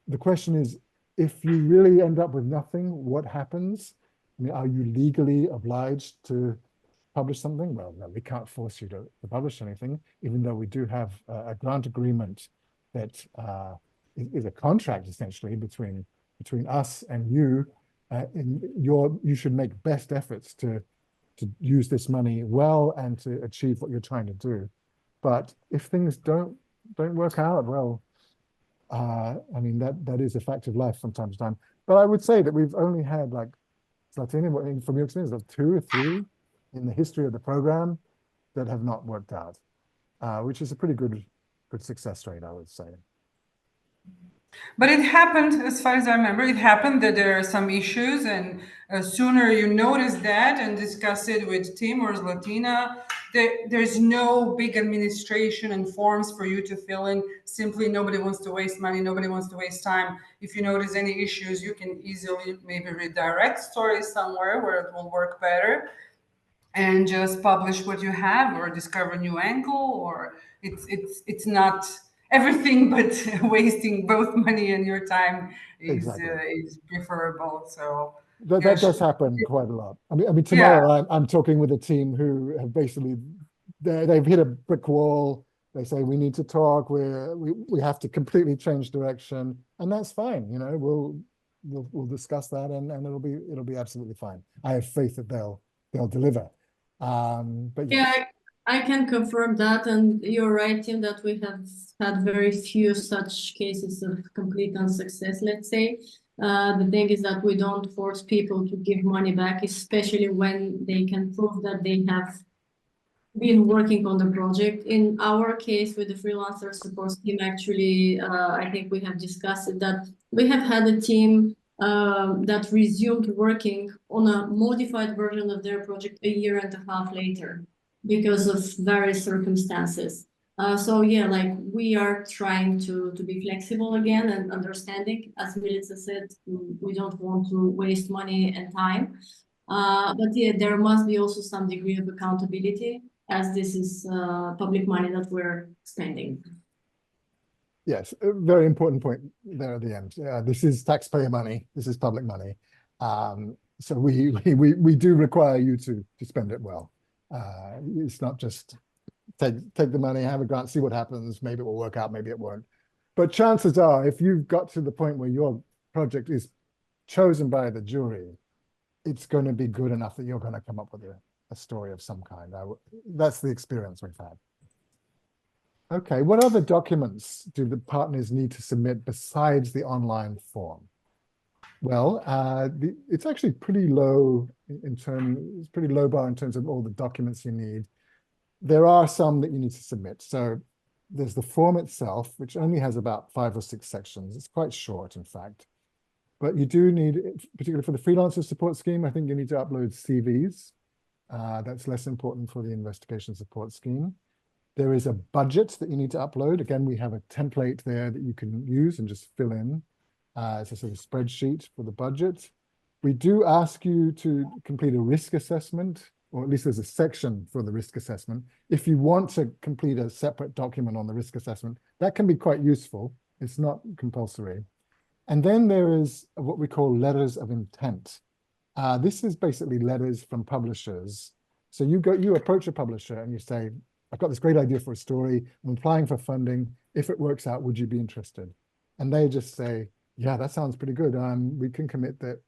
The question is, if you really end up with nothing, what happens? I mean, are you legally obliged to publish something? Well, no, we can't force you to publish anything, even though we do have a grant agreement that is a contract essentially between us and you. You should make best efforts to use this money well and to achieve what you're trying to do. But if things don't work out, well, I mean, that is a fact of life from time to time. But I would say that we've only had, like, Zlatina, from your experience, like 2 or 3 in the history of the program that have not worked out, which is a pretty good success rate, I would say. But it happened, as far as I remember, it happened that there are some issues, and sooner you notice that and discuss it with Tim or Zlatina, there's no big administration and forms for you to fill in. Simply, nobody wants to waste money, nobody wants to waste time. If you notice any issues, you can easily maybe redirect stories somewhere where it will work better and just publish what you have, or discover a new angle, or it's not everything but wasting both money and your time is preferable. So that does happen quite a lot. I mean tomorrow I'm talking with a team who have basically they've hit a brick wall. They say we need to talk. We have to completely change direction, and that's fine. We'll discuss that, and it'll be absolutely fine. I have faith that they'll deliver. But yes. Yeah, I can confirm that, and you're right, Tim, that we have had very few such cases of complete unsuccess, let's say. The thing is that we don't force people to give money back, especially when they can prove that they have been working on the project. In our case with the freelancer support team, actually, I think we have discussed it, that we have had a team that resumed working on a modified version of their project 1.5 years later because of various circumstances. So yeah, like, we are trying to be flexible again and understanding. As Milica said, we don't want to waste money and time. But yeah, there must be also some degree of accountability, as this is public money that we're spending. Yes, a very important point there at the end. This is taxpayer money. This is public money. So we do require you to spend it well. It's not just take the money, have a grant, see what happens. Maybe it will work out, maybe it won't. But chances are, if you've got to the point where your project is chosen by the jury, it's going to be good enough that you're going to come up with a story of some kind. That's the experience we've had. Okay, what other documents do the partners need to submit besides the online form? Well, it's actually pretty low it's pretty low bar in terms of all the documents you need. There are some that you need to submit. So there's the form itself, which only has about 5 or 6 sections. It's quite short, in fact. But you do need, particularly for the freelancer support scheme, I think you need to upload CVs. That's less important for the investigation support scheme. There is a budget that you need to upload. Again, we have a template there that you can use and just fill in. It's a sort of spreadsheet for the budget. We do ask you to complete a risk assessment, or at least there's a section for the risk assessment. If you want to complete a separate document on the risk assessment, that can be quite useful. It's not compulsory. And then there is what we call letters of intent. This is basically letters from publishers. So you approach a publisher and you say, I've got this great idea for a story. I'm applying for funding. If it works out, would you be interested? And they just say, yeah, that sounds pretty good. We can commit that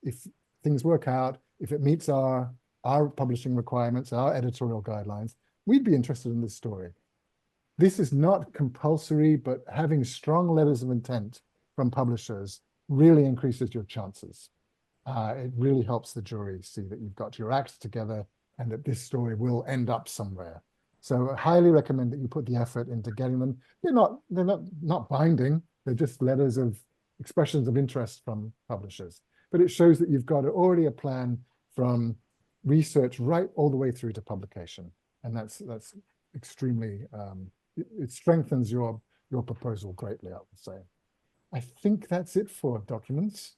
if things work out, if it meets our publishing requirements, our editorial guidelines, we'd be interested in this story. This is not compulsory, but having strong letters of intent from publishers really increases your chances. It really helps the jury see that you've got your acts together and that this story will end up somewhere. So I highly recommend that you put the effort into getting them. They're not binding. They're just letters of expressions of interest from publishers. But it shows that you've got already a plan from research right all the way through to publication. And that's extremely, it strengthens your proposal greatly, I would say. I think that's it for documents.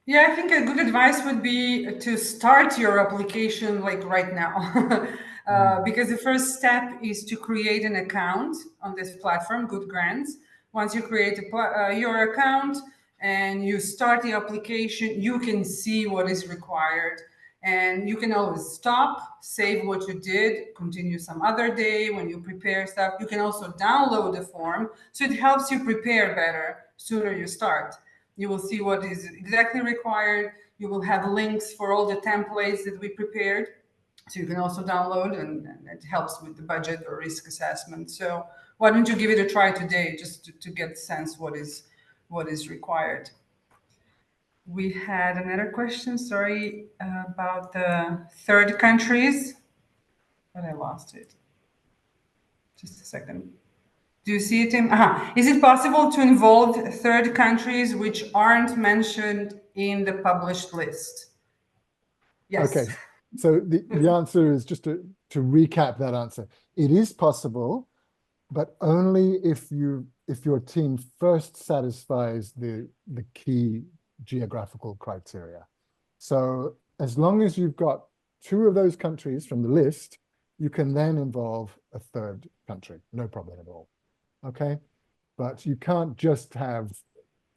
Yeah, I think a good advice would be to start your application like right now. Because the first step is to create an account on this platform, Good Grants. Once you create your account and you start the application, you can see what is required. And you can always stop, save what you did, continue some other day when you prepare stuff. You can also download the form, so it helps you prepare better sooner you start. You will see what is exactly required. You will have links for all the templates that we prepared. So you can also download, and it helps with the budget or risk assessment. So why don't you give it a try today, just to get a sense what is required. We had another question, sorry, about the third countries, but I lost it. Just a second. Do you see it, Tim? Is it possible to involve third countries which aren't mentioned in the published list? Yes. Okay, so the answer is, just to recap that answer. It is possible, but only if your team first satisfies the key geographical criteria. So as long as you've got 2 of those countries from the list, you can then involve a third country, no problem at all. Okay, but you can't just have,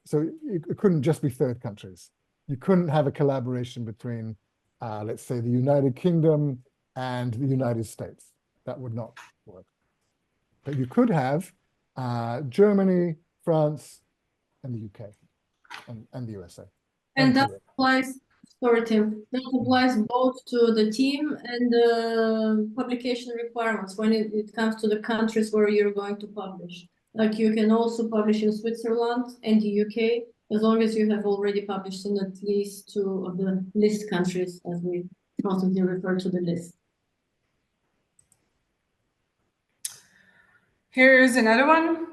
so it couldn't just be third countries. You couldn't have a collaboration between, let's say, the United Kingdom and the United States. That would not work. But you could have Germany, France, and the UK, and the USA. And that applies, sorry, Tim, that applies both to the team and the publication requirements when it comes to the countries where you're going to publish. Like you can also publish in Switzerland and the UK, as long as you have already published in at least 2 of the list countries, as we constantly refer to the list. Here's another one.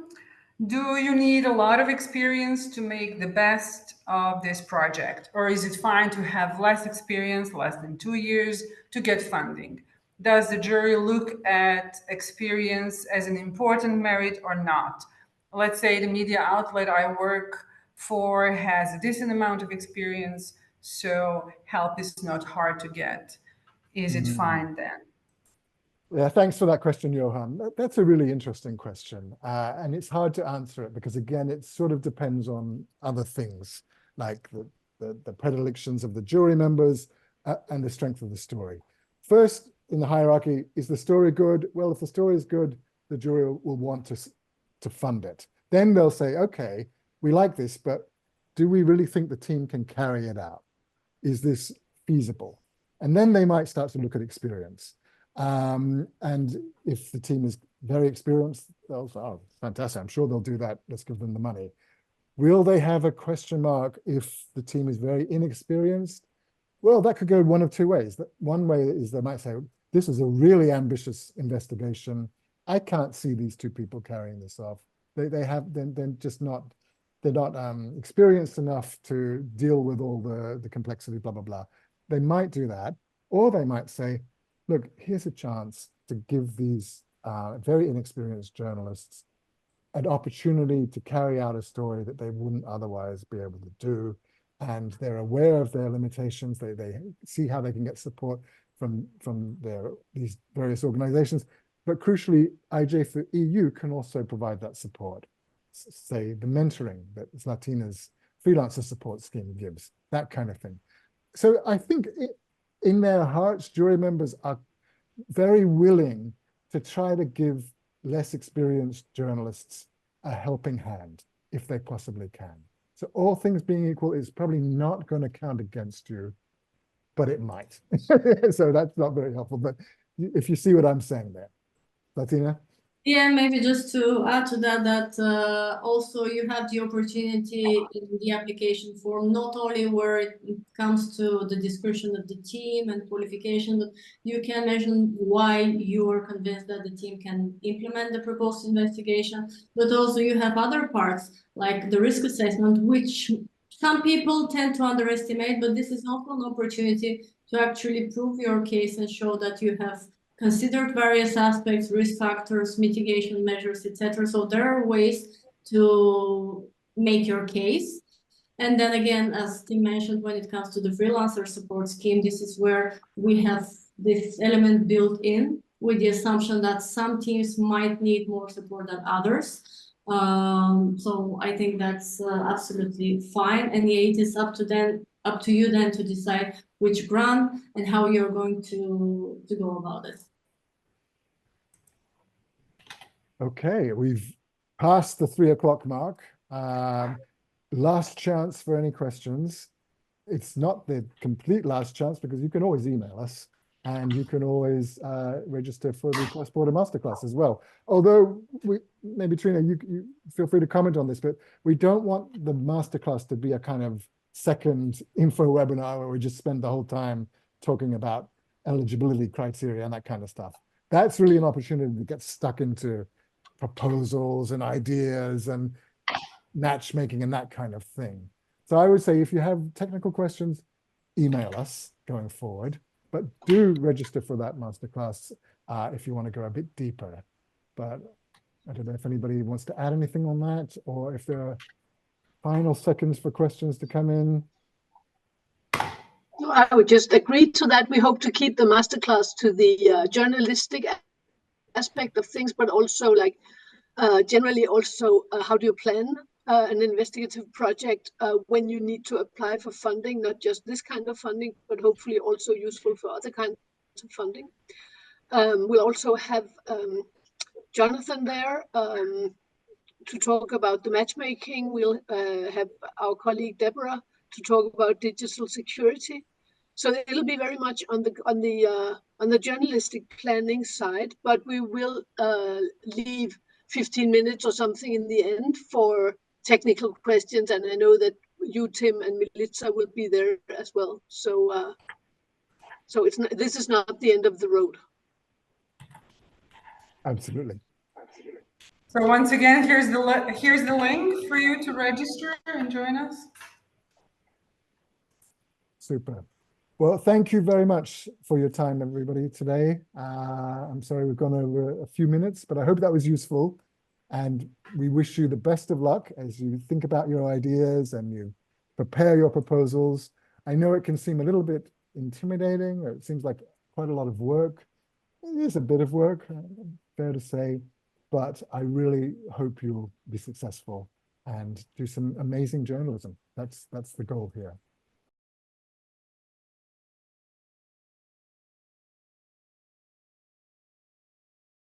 Do you need a lot of experience to make the best of this project? Or is it fine to have less experience, less than 2 years, to get funding? Does the jury look at experience as an important merit or not? Let's say the media outlet I work for has a decent amount of experience, so help is not hard to get. Is it fine then? Yeah, thanks for that question, Johan. That's a really interesting question. And it's hard to answer it because, again, it sort of depends on other things, like the predilections of the jury members and the strength of the story. First, in the hierarchy, is the story good? Well, if the story is good, the jury will want to fund it. Then they'll say, okay, we like this, but do we really think the team can carry it out? Is this feasible? And then they might start to look at experience. And if the team is very experienced, they'll say, oh, fantastic, I'm sure they'll do that. Let's give them the money. Will they have a question mark if the team is very inexperienced? Well, that could go one of 2 ways. One way is they might say, this is a really ambitious investigation. I can't see these 2 people carrying this off. They're not experienced enough to deal with all the complexity, blah, blah, blah. They might do that, or they might say, look, here's a chance to give these very inexperienced journalists an opportunity to carry out a story that they wouldn't otherwise be able to do. and they're aware of their limitations. They see how they can get support from these various organizations. But crucially, IJ4EU can also provide that support. Say the mentoring that Zlatina's freelancer support scheme gives, that kind of thing. So I think in their hearts, jury members are very willing to try to give less experienced journalists a helping hand if they possibly can. So all things being equal, it's probably not going to count against you, but it might. So that's not very helpful. But if you see what I'm saying there, Latina? Yeah, maybe just to add to that, also you have the opportunity in the application form, not only where it comes to the description of the team and qualification, but you can mention why you are convinced that the team can implement the proposed investigation, but also you have other parts like the risk assessment, which some people tend to underestimate, but this is also an opportunity to actually prove your case and show that you have considered various aspects, risk factors, mitigation measures, etc. So there are ways to make your case. And then again, as Tim mentioned, when it comes to the freelancer support scheme, this is where we have this element built in with the assumption that some teams might need more support than others. So I think that's absolutely fine. And yeah, it is up to you then to decide which grant and how you're going to go about it. Okay, we've passed the 3 o'clock mark. Last chance for any questions. It's not the complete last chance because you can always email us and you can always register for the cross-border masterclass as well. Although maybe Trina, you feel free to comment on this, but we don't want the masterclass to be a kind of second info webinar where we just spend the whole time talking about eligibility criteria and that kind of stuff. That's really an opportunity to get stuck into proposals and ideas and matchmaking and that kind of thing. So I would say if you have technical questions, email us going forward, but do register for that masterclass if you want to go a bit deeper. But I don't know if anybody wants to add anything on that or if there are final seconds for questions to come in. I would just agree to that. We hope to keep the masterclass to the journalistic aspect of things, but also like generally also how do you plan an investigative project when you need to apply for funding, not just this kind of funding, but hopefully also useful for other kinds of funding. We'll also have Jonathan there to talk about the matchmaking. We'll have our colleague Deborah to talk about digital security. So it'll be very much on the journalistic planning side, but we will leave 15 minutes or something in the end for technical questions. And I know that you, Tim, and Milica will be there as well. So this is not the end of the road. Absolutely. So once again, here's the link for you to register and join us. Super. Well, thank you very much for your time, everybody, today. I'm sorry we've gone over a few minutes, but I hope that was useful. And we wish you the best of luck as you think about your ideas and you prepare your proposals. I know it can seem a little bit intimidating, or it seems like quite a lot of work. It is a bit of work, fair to say, but I really hope you'll be successful and do some amazing journalism. That's the goal here.